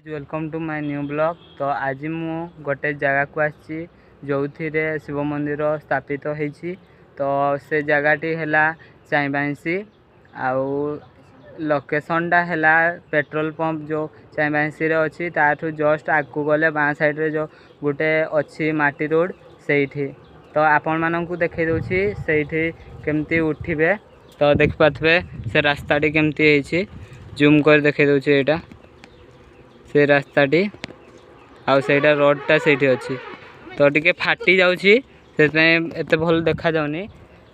Welcome to my new blog. तो आज मु गोटे जगह को आसी जो शिव मंदिर स्थापित होती। तो से जगहटी है चाईबांसी आउ लोकेशनटा है पेट्रोल पंप जो चाईबांसी अच्छी ताठू जस्ट आगू गले बाँ साइड रे जो गोटे अच्छी माटी रोड से तो आपण मानू देखई दूसरी से केमती उठे तो देखिपे से रास्ताटी केमती जूम कर देखई दूसरी यहाँ से रास्ताटी आउ सेटा रोडटा से अच्छी तो टी फाटी जाऊँगी एत भल देखा जाऊनी।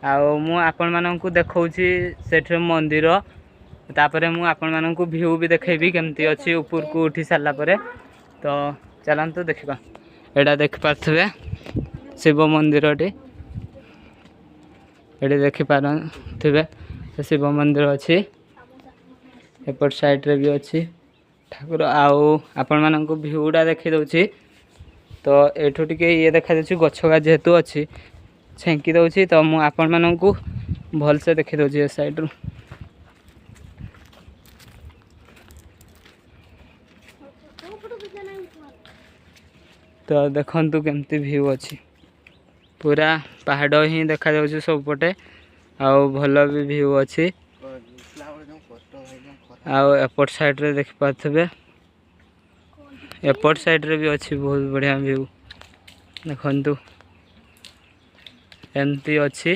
आउ मु आपण मानू देखौछि सेठ मंदिर तापर मु आपण मानू व्यू भी देखेबी केमती अच्छी ऊपर को उठी सारा पर। तो चलतु देखा एटा देखिपे शिव मंदिरटी ये देखिपे शिव मंदिर अच्छी एपट साइड रे भी अच्छी ठाकुर आउ आपण मानू भ्यूटा देखी दूसरी। तो एठू टिके ये देखा जाऊँ गछगा जेहेतु अच्छी छेंकी दूसरी तो मु आपण मानू भलसे देखी दूसरी ए साइड रू। तो देखंतु केमती व्यू अच्छी पूरा पहाड़ ही देखा जाऊँ सबपटे आउ भल भी व्यू अच्छी आउ एपट साइड रे देखि पाथबे एपट साइड रे भी अच्छी बहुत बढ़िया व्यू देखंतु एमती अच्छी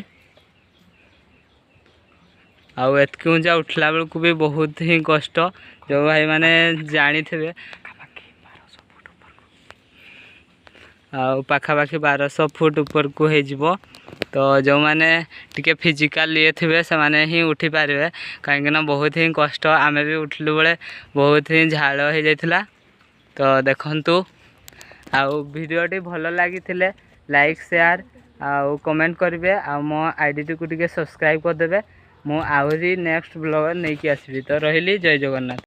आउ एतकी ऊंचा उठला बेल को भी बहुत ही कष्ट जो भाई माने जानी थे आउ पाखापाखि 1200 फुट ऊपर को हो। तो जो मैंने टिके फिजिकल ये थे से माने ही उठी पारे कहीं बहुत ही कष्ट आमे भी उठलु बेले बहुत ही झाड़ हो जाता। तो देखंतु आउ वीडियोटी भल लगी लाइक शेयर आउ कमेंट करेंगे आ मो आईडी को टिके सब्सक्राइब करदे। मु आहरी नेक्स्ट ब्लॉग नहीं आसबि। तो रही जय जगन्नाथ।